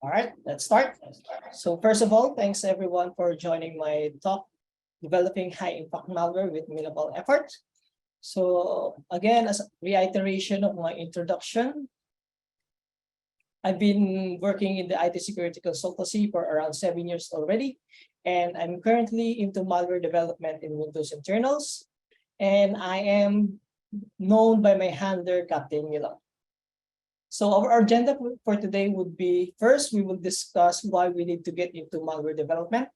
All right, let's start. So first of all, thanks everyone for joining my talk, Developing High Impact Malware with Minimal Effort. So again, as a reiteration of my introduction, I've been working in the IT security consultancy for around 7 years already, and I'm currently into malware development in Windows internals, and I am known by my handler, Captain Mila. So our agenda for today would be, first, we will discuss why we need to get into malware development,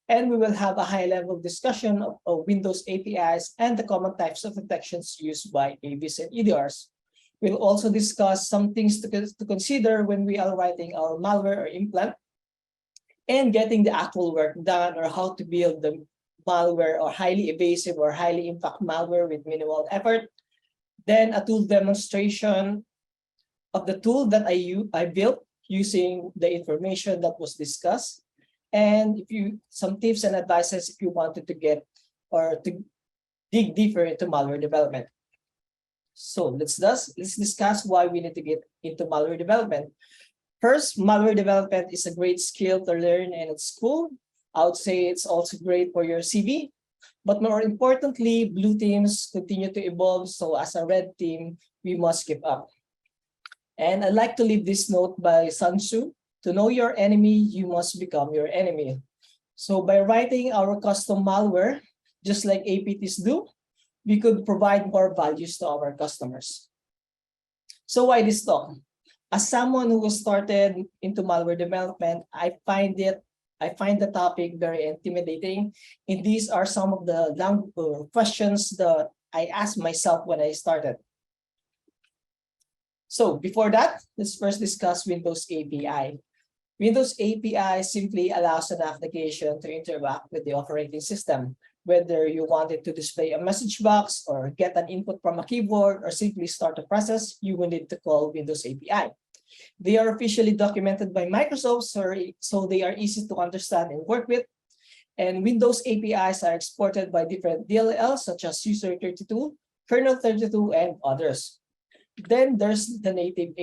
and we will have a high-level discussion of Windows APIs and the common types of detections used by AVs and EDRs. We'll also discuss some things to consider when we are writing our malware or implant and getting the actual work done, or how to build the malware or highly evasive or highly impact malware with minimal effort. Then a tool demonstration of the tool that I built using the information that was discussed. And some tips and advices if you wanted to get or to dig deeper into malware development. So let's discuss why we need to get into malware development. First, malware development is a great skill to learn and it's cool. I would say it's also great for your CV. But more importantly, blue teams continue to evolve. So as a red team, we must keep up. And I'd like to leave this note by Sun Tzu: to know your enemy, you must become your enemy. So by writing our custom malware, just like APTs do, we could provide more values to our customers. So why this talk? As someone who was started into malware development, I find the topic very intimidating. And these are some of the questions that I asked myself when I started. So before that, let's first discuss Windows API. Windows API simply allows an application to interact with the operating system, whether you want it to display a message box or get an input from a keyboard or simply start a process, you will need to call Windows API. They are officially documented by Microsoft, so they are easy to understand and work with. And Windows APIs are exported by different DLLs such as User32, Kernel32, and others. Then there's the native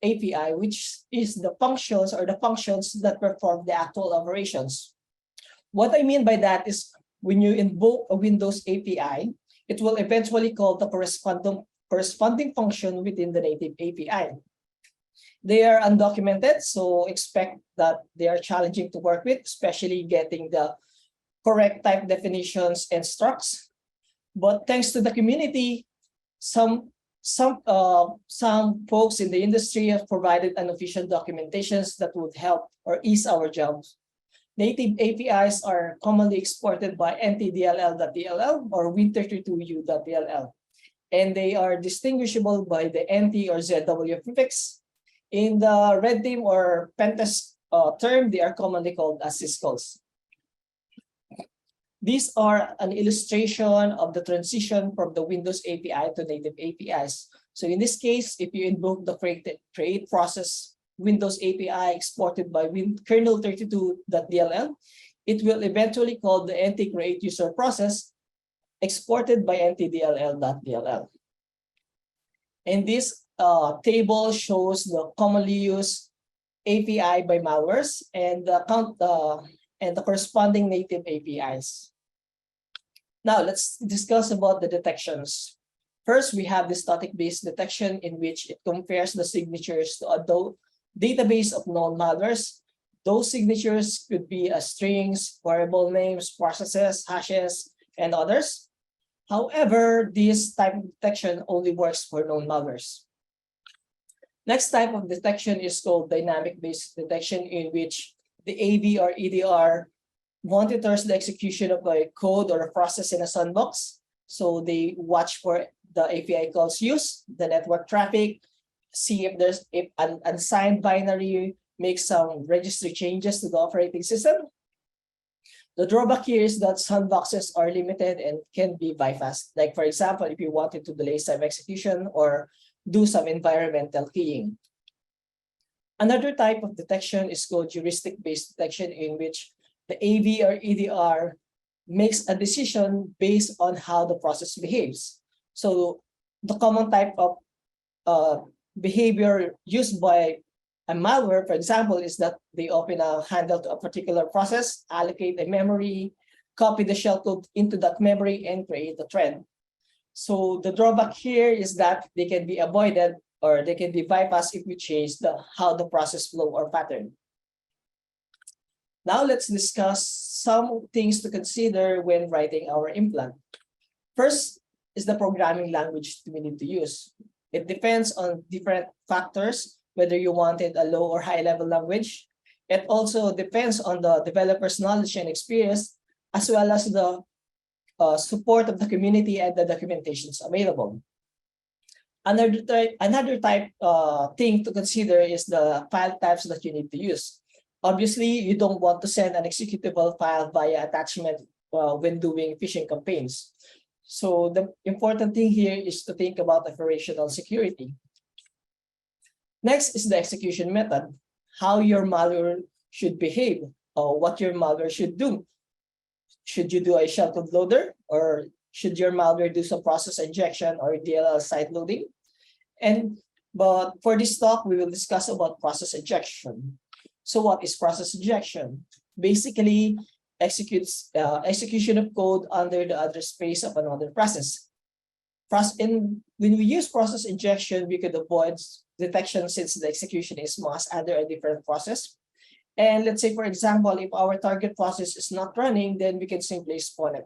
API, which is the functions that perform the actual operations. What I mean by that is when you invoke a Windows API, it will eventually call the corresponding function within the native API. They are undocumented, so expect that they are challenging to work with, especially getting the correct type definitions and structs. But thanks to the community, some folks in the industry have provided unofficial documentations that would help or ease our jobs. Native APIs are commonly exported by ntdll.dll or win32u.dll, and they are distinguishable by the nt or zw prefix. In the red team or PenTest term, they are commonly called as syscalls. These are an illustration of the transition from the Windows API to native APIs. So in this case, if you invoke the create process Windows API exported by kernel32.dll, it will eventually call the nt create user process exported by ntdll.dll. And this table shows the commonly used API by malwares and the corresponding native APIs. Now let's discuss about the detections. First, we have the static-based detection, in which it compares the signatures to a database of known malwares. Those signatures could be strings, variable names, processes, hashes, and others. However, this type of detection only works for known malwares. Next type of detection is called dynamic-based detection, in which the AV or EDR monitors the execution of a code or a process in a sandbox. So they watch for the API calls used, the network traffic, see if an unsigned binary makes some registry changes to the operating system. The drawback here is that sandboxes are limited and can be bypassed. Like for example, if you wanted to delay some execution or do some environmental keying. Another type of detection is called heuristic-based detection, in which the AV or EDR makes a decision based on how the process behaves. So the common type of behavior used by a malware, for example, is that they open a handle to a particular process, allocate a memory, copy the shellcode into that memory, and create a thread. So the drawback here is that they can be avoided or they can be bypassed if we change how the process flow or pattern. Now let's discuss some things to consider when writing our implant. First is the programming language we need to use. It depends on different factors, whether you wanted a low or high level language. It also depends on the developer's knowledge and experience, as well as the support of the community and the documentations available. Another thing to consider is the file types that you need to use. Obviously, you don't want to send an executable file via attachment when doing phishing campaigns. So the important thing here is to think about operational security. Next is the execution method, how your malware should behave or what your malware should do. Should you do a shellcode loader, or should your malware do some process injection or DLL side loading? But for this talk, we will discuss about process injection. So what is process injection? Basically, execution of code under the address space of another process. When we use process injection, we could avoid detection since the execution is masked under a different process. And let's say, for example, if our target process is not running, then we can simply spawn it.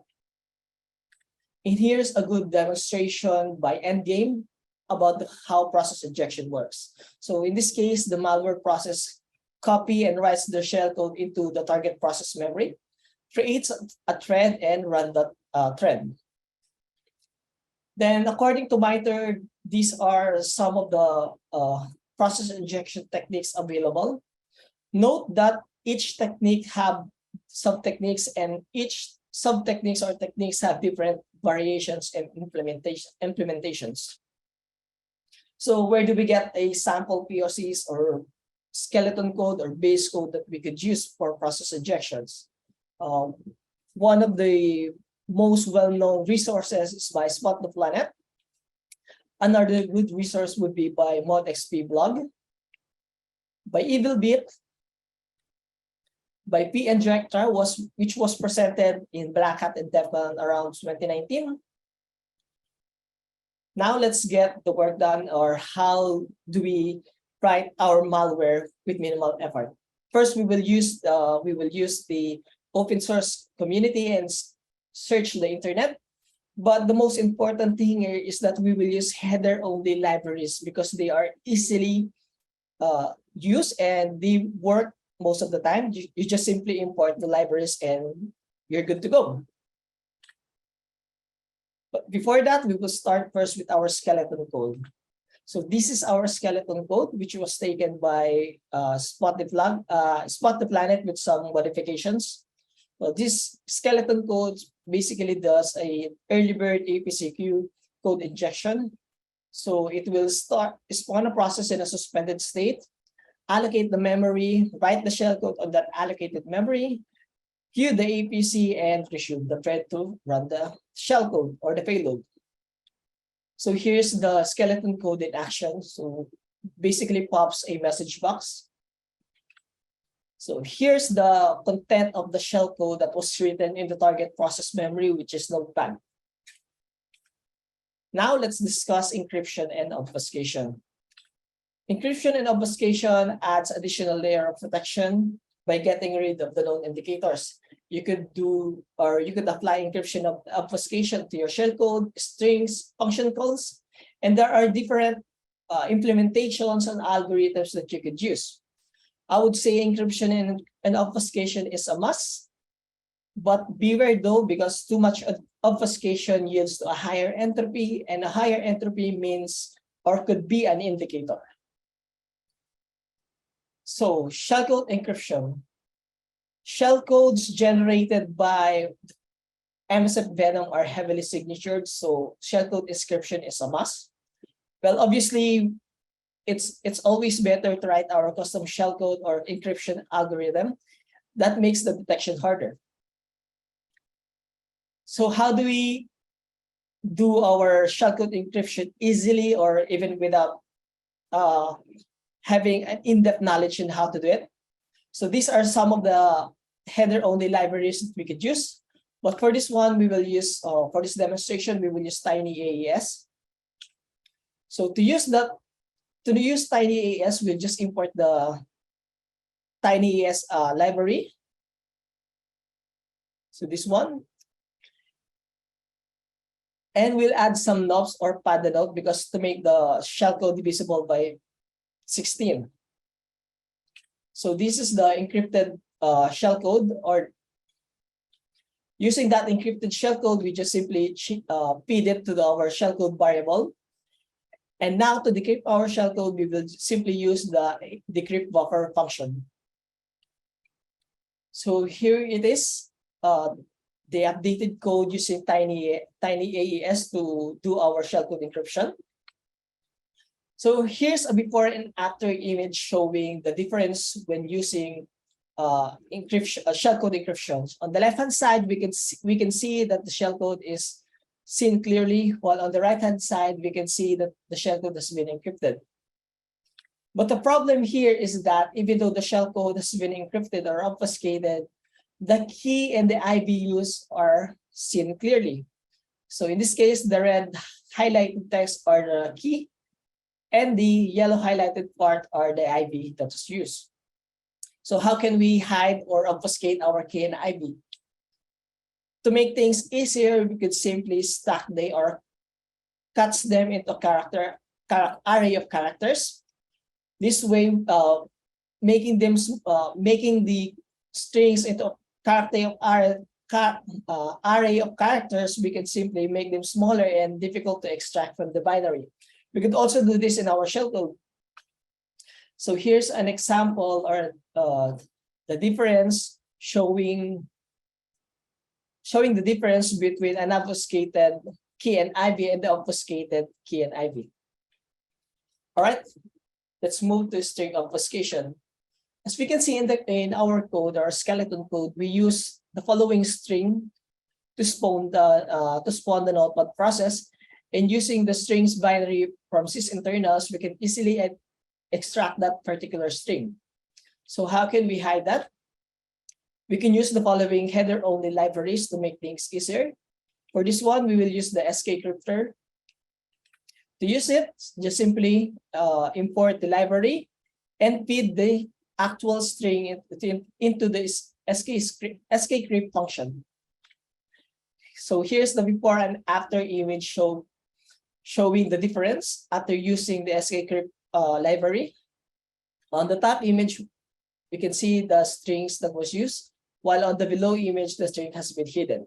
And here's a good demonstration by Endgame about how process injection works. So in this case, the malware process copy and writes the shellcode into the target process memory, creates a thread and run that thread. Then according to MITRE, these are some of the process injection techniques available. Note that each technique have sub-techniques, and each sub-techniques or techniques have different variations and implementations. So where do we get a sample POCs or skeleton code or base code that we could use for process injections? One of the most well-known resources is by Spot the Planet. Another good resource would be by ModXP blog, by EvilBit, by PNjector, which was presented in Black Hat and DEFCON around 2019. Now let's get the work done, or how do we write our malware with minimal effort. First, we will use the open source community and search the internet. But the most important thing here is that we will use header-only libraries because they are easily used and they work most of the time. You just simply import the libraries and you're good to go. But before that, we will start first with our skeleton code. So this is our skeleton code, which was taken by Spot the Planet with some modifications. Well, this skeleton code basically does a early bird APCQ code injection. So it will spawn a process in a suspended state, allocate the memory, write the shellcode on that allocated memory, queue the APC, and resume the thread to run the shellcode or the payload. So here's the skeleton code in action. So basically pops a message box. So here's the content of the shellcode that was written in the target process memory, which is Notepad. Now let's discuss encryption and obfuscation. Encryption and obfuscation adds additional layer of protection by getting rid of the known indicators. You could apply encryption of obfuscation to your shellcode, strings, function calls, and there are different implementations and algorithms that you could use. I would say encryption and obfuscation is a must, but beware though, because too much obfuscation yields to a higher entropy, and a higher entropy means or could be an indicator. So shellcode encryption. Shellcodes generated by MSF Venom are heavily signatured, so shellcode encryption is a must. Well, obviously, it's always better to write our custom shellcode or encryption algorithm. That makes the detection harder. So how do we do our shellcode encryption easily or even without having an in-depth knowledge in how to do it. So these are some of the header-only libraries that we could use. But for this one, we will use, for this demonstration, we will use TinyAES. So to use TinyAES, we'll just import the TinyAES library. So this one. And we'll add some knobs or pad the node because to make the shellcode divisible by 16. So this is the encrypted shellcode, or using that encrypted shellcode, we just simply feed it to our shellcode variable. And now to decrypt our shellcode, we will simply use the decrypt buffer function. So here it is. The updated code using TinyAES to do our shellcode encryption. So here's a before and after image showing the difference when using shellcode encryption. On the left-hand side, we can see that the shellcode is seen clearly, while on the right-hand side, we can see that the shellcode has been encrypted. But the problem here is that even though the shellcode has been encrypted or obfuscated, the key and the IBUs are seen clearly. So in this case, the red highlighted text are the key, and the yellow highlighted part are the IB that was used. So how can we hide or obfuscate our key and IB? To make things easier, we could simply stack them or cuts them into array of characters. This way, making the strings into array of characters, we can simply make them smaller and difficult to extract from the binary. We could also do this in our shellcode. So here's an example, or the difference showing the difference between an obfuscated key and IB and the obfuscated key and IB. All right, let's move to string obfuscation. As we can see in our code, our skeleton code, we use the following string to spawn the notepad process. And using the strings binary from sysinternals, we can easily extract that particular string. So how can we hide that? We can use the following header-only libraries to make things easier. For this one, we will use the skcryptor. To use it, just simply import the library and feed the actual string into this skcrypt function. So here's the before and after image showing the difference after using the skcrypt library. On the top image, we can see the strings that was used, while on the below image, the string has been hidden.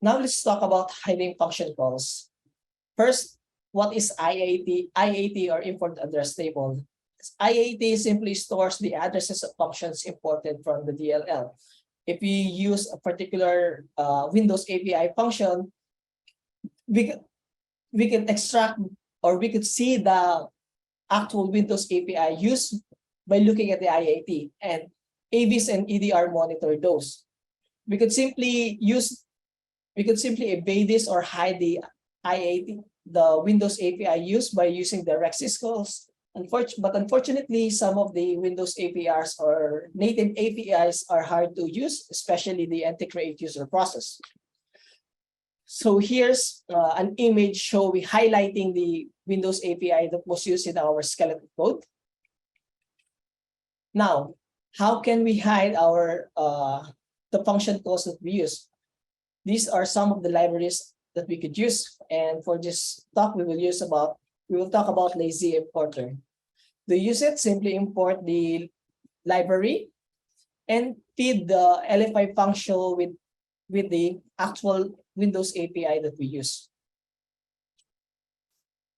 Now let's talk about hiding function calls. First, what is IAT or import address table? IAT simply stores the addresses of functions imported from the DLL. If we use a particular Windows API function, we can extract, or we could see the actual Windows API used by looking at the IAT, and AVs and EDR monitor those. We could simply evade this or hide the IAT, the Windows API used by using the syscalls. But unfortunately, some of the Windows APIs or native APIs are hard to use, especially the anti-create user process. So here's an image highlighting the Windows API that was used in our skeleton code. Now, how can we hide the function calls that we use? These are some of the libraries that we could use, and for this talk, we will talk about lazy importer. To use it, simply import the library and feed the LFI function with the actual Windows API that we use.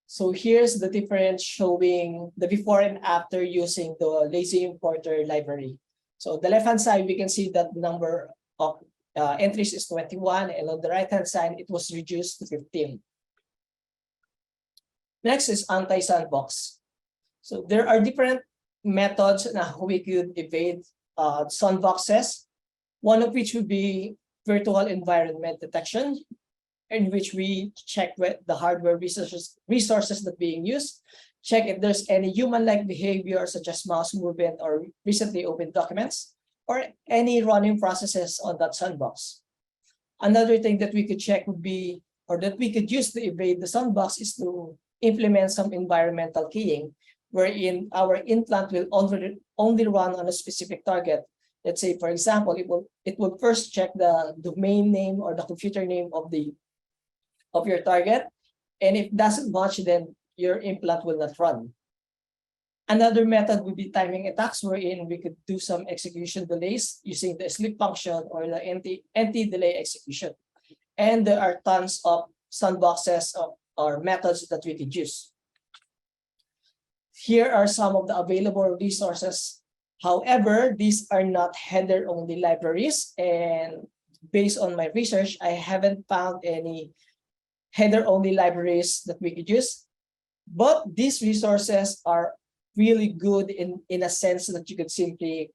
So here's the difference showing the before and after using the lazy importer library. So on the left-hand side, we can see that the number of entries is 21, and on the right-hand side, it was reduced to 15. Next is anti-sandbox. So there are different methods on how we could evade sandboxes, one of which would be virtual environment detection. in which we check with the hardware resources that being used, check if there's any human-like behavior such as mouse movement or recently opened documents, or any running processes on that sandbox. Another thing that we could check would be, or that we could use to evade the sandbox, is to implement some environmental keying, wherein our implant will only run on a specific target. Let's say, for example, it will first check the domain name or the computer name of your target, and if it doesn't match, then your implant will not run. Another method would be timing attacks, wherein we could do some execution delays using the sleep function or the anti-delay execution. And there are tons of sandboxes or methods that we could use. Here are some of the available resources. However, these are not header-only libraries, and based on my research, I haven't found any header-only libraries that we could use. But these resources are really good in a sense that you could simply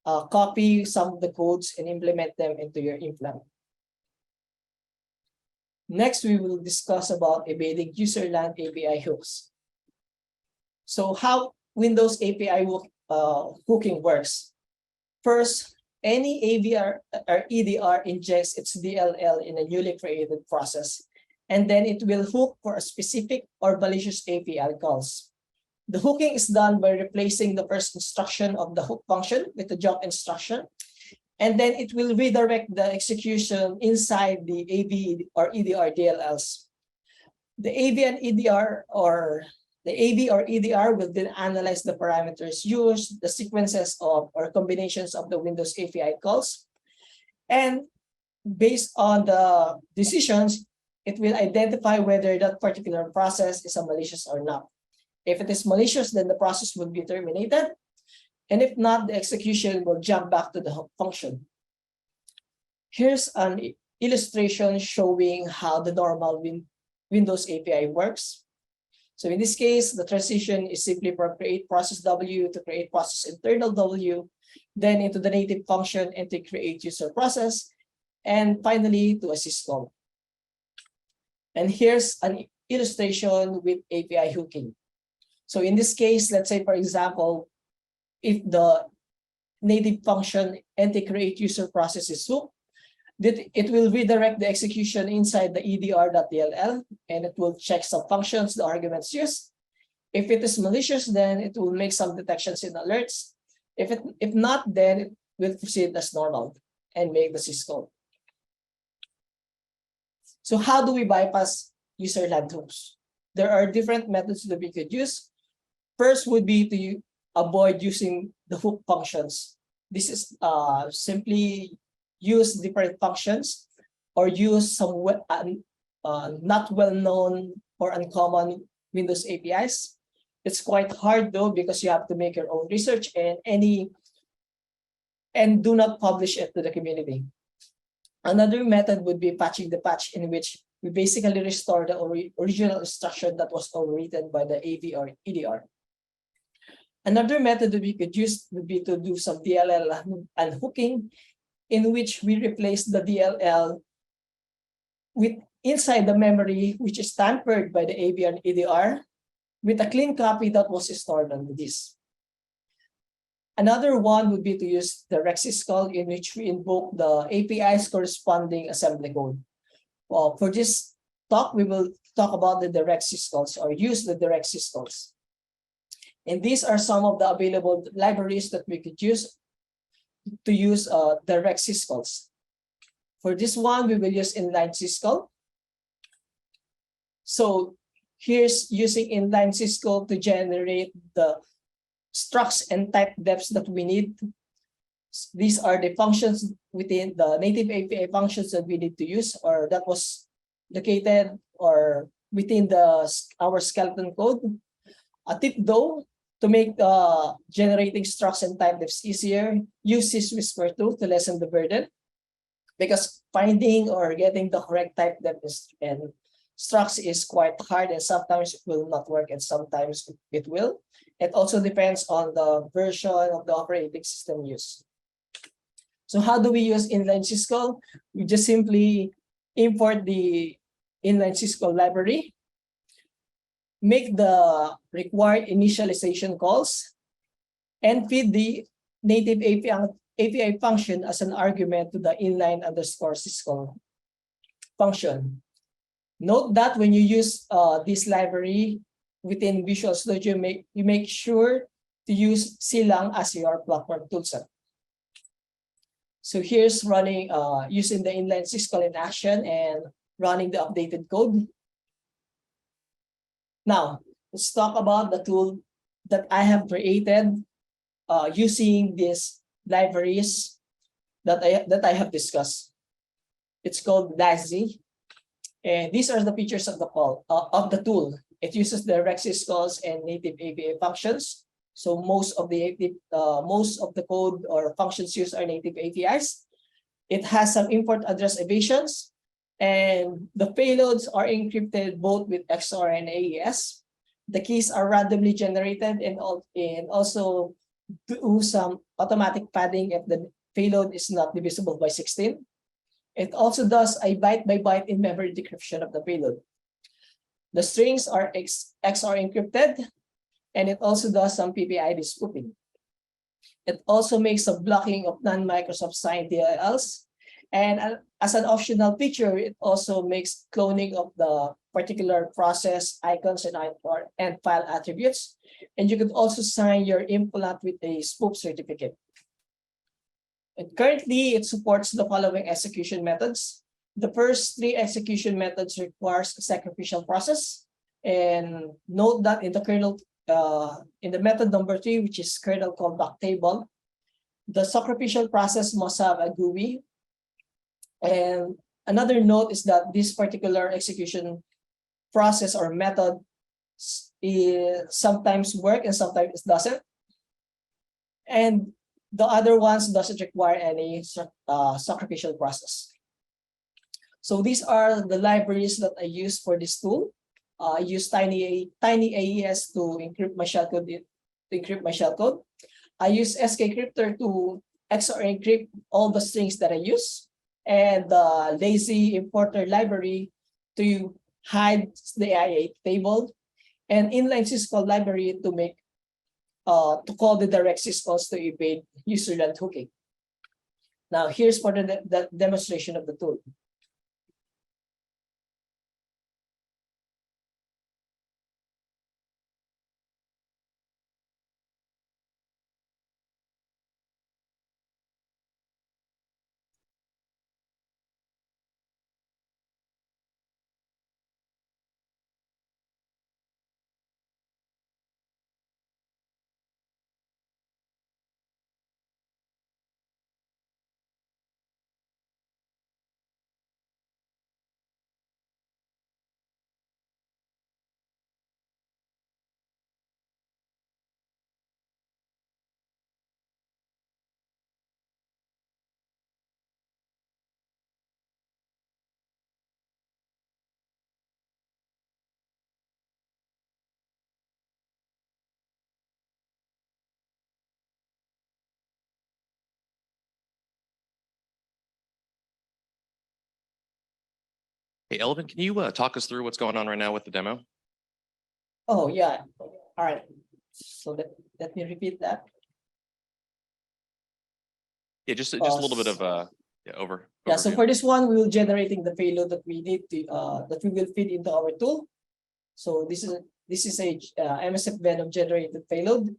copy some of the codes and implement them into your implant. Next, we will discuss about evading Userland API hooks. So how Windows API hooking works. First, any AVR or EDR injects its DLL in a newly created process, and then it will hook for a specific or malicious API calls. The hooking is done by replacing the first instruction of the hook function with the jump instruction, and then it will redirect the execution inside the AV or EDR DLLs. The AV and EDR or the AV or EDR will then analyze the parameters used, the sequences of or combinations of the Windows API calls, and based on the decisions, it will identify whether that particular process is a malicious or not. If it is malicious, then the process will be terminated. And if not, the execution will jump back to the hook function. Here's an illustration showing how the normal Windows API works. So in this case, the transition is simply from create process W to create process internal W, then into the native function and to create user process, and finally to a syscall. And here's an illustration with API hooking. So in this case, let's say, for example, if the native function anti-create user process is hooked, it will redirect the execution inside the EDR.dll, and it will check some functions, the arguments used. If it is malicious, then it will make some detections in alerts. If not, then it will proceed as normal and make the syscall. So how do we bypass Userland hooks? There are different methods that we could use. First would be to avoid using the hook functions. This is simply use different functions or use some not well-known or uncommon Windows APIs. It's quite hard though, because you have to make your own research and do not publish it to the community. Another method would be patching the patch, in which we basically restore the original instruction that was overwritten by the AV or EDR. Another method that we could use would be to do some DLL unhooking, in which we replace the DLL with inside the memory, which is tampered by the AV and EDR, with a clean copy that was stored on the disk. Another one would be to use the syscall, in which we invoke the API's corresponding assembly code. Well, for this talk, we will talk about the direct syscalls or use the direct syscalls. And these are some of the available libraries that we could use to use direct syscalls. For this one, we will use inline syscall. So here's using inline syscall to generate the structs and type depths that we need. These are the functions within the native API functions that we need to use, or that was located or within our skeleton code. A tip though, to make generating structs and type depths easier, use syswhisper tool to lessen the burden, because finding or getting the correct type depth and structs is quite hard, and sometimes it will not work and sometimes it will. It also depends on the version of the operating system used. So how do we use inline syscall? We just simply import the inline syscall library, make the required initialization calls, and feed the native API function as an argument to the inline_syscall function. Note that when you use this library within Visual Studio, you make sure to use Silang as your platform toolset. So here's running using the inline syscall in action and running the updated code. Now, let's talk about the tool that I have created using these libraries that I have discussed. It's called Lazy, and these are the features of the tool. It uses direct syscalls and native API functions. So most of the code or functions used are native APIs. It has some import address evasions, and the payloads are encrypted both with XOR and AES. The keys are randomly generated and also do some automatic padding if the payload is not divisible by 16. It also does a byte-by-byte in-memory decryption of the payload. The strings are XOR encrypted, and it also does some PPID spoofing. It also makes a blocking of non-Microsoft signed DLLs. And as an optional feature, it also makes cloning of the particular process icons and file attributes. And you could also sign your implant with a spoof certificate. And currently, it supports the following execution methods. The first 3 execution methods requires a sacrificial process. And note that in the kernel, in the method number 3, which is kernel callback table, the sacrificial process must have a GUI. And another note is that this particular execution process or method sometimes work and sometimes it doesn't. And the other ones doesn't require any sacrificial process. So these are the libraries that I use for this tool. I use Tiny AES to encrypt my shellcode. I use skcryptor to XOR encrypt all the strings that I use, and the Lazy importer library to hide the IA table, and inline syscall library to make to call the direct syscalls to evade Userland hooking. Now here's for the demonstration of the tool. Hey, Elvin, can you talk us through what's going on right now with the demo? Oh, yeah. All right. So let me repeat that. Yeah, just a little bit of over. Yeah, so for this one, we will generating the payload that we need to that we will feed into our tool. So this is a MSF Venom generated payload.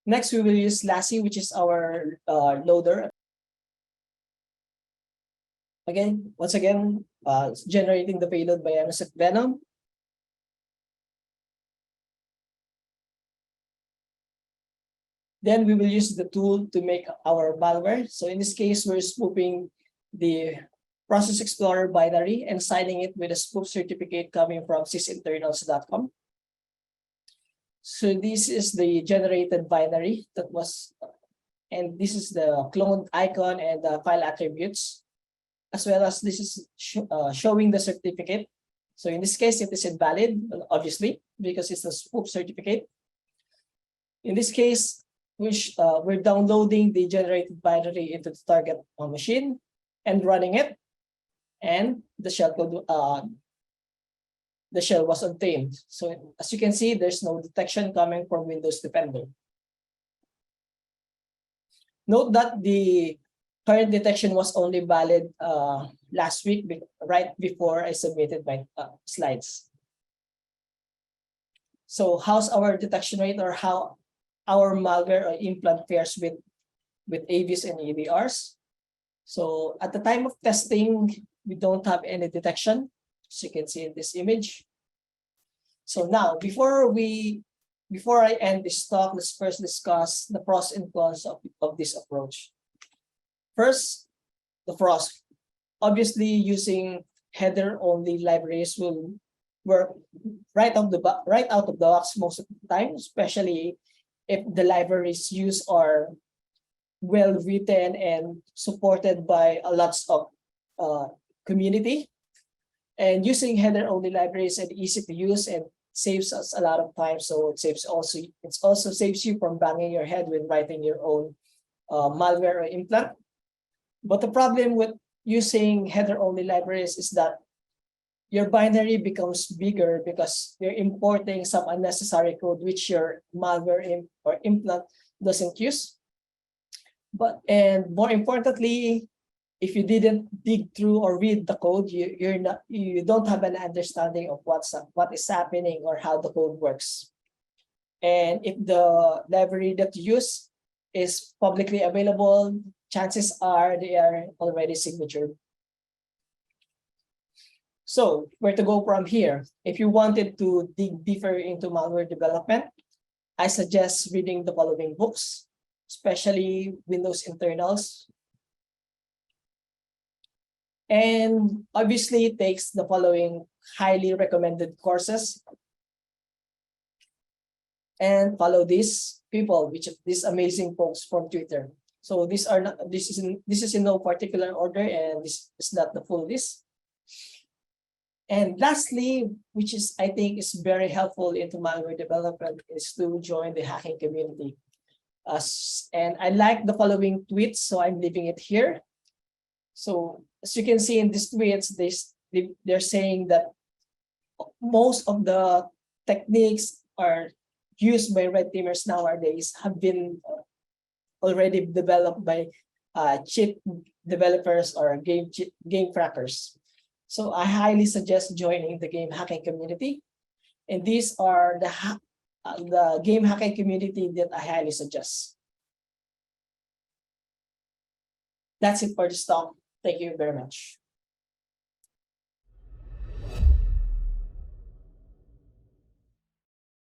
Next, we will use Lassie, which is our loader. Once again, generating the payload by MSF Venom. Then we will use the tool to make our malware. So in this case, we're spoofing the Process Explorer binary and signing it with a spoof certificate coming from sysinternals.com. So this is the generated binary that was, and this is the cloned icon and the file attributes, as well as this is showing the certificate. So in this case, it is invalid, obviously, because it's a spoof certificate. In this case, we're downloading the generated binary into the target machine and running it. and the shellcode the shell was obtained. So as you can see, there's no detection coming from Windows Defender. Note that the current detection was only valid last week, right before I submitted my slides. So how's our detection rate, or how our malware or implant fares with AVs and EDRs? So at the time of testing, we don't have any detection, as you can see in this image. So now, before I end this talk, let's first discuss the pros and cons of this approach. First, the pros. Obviously, using header-only libraries will work right out of the box most of the time, especially if the libraries used are well written and supported by a lots of community. And using header-only libraries and easy to use and saves us a lot of time. So it also saves you from banging your head when writing your own malware or implant. But the problem with using header-only libraries is that your binary becomes bigger because you're importing some unnecessary code which your malware or implant doesn't use. And more importantly, if you didn't dig through or read the code, you don't have an understanding of what is happening or how the code works. And if the library that you use is publicly available, chances are they are already signatured. So where to go from here? If you wanted to dig deeper into malware development, I suggest reading the following books, especially Windows internals. And obviously it takes the following highly recommended courses. And follow these people, these amazing folks from Twitter. So this is in no particular order, and this is not the full list. And lastly, which is I think is very helpful into malware development, is to join the hacking community. And I like the following tweets, so I'm leaving it here. So as you can see in these tweets, they're saying that most of the techniques are used by red teamers nowadays have been already developed by cheat developers or game crackers. So I highly suggest joining the game hacking community. And these are the game hacking community that I highly suggest. That's it for this talk. Thank you very much.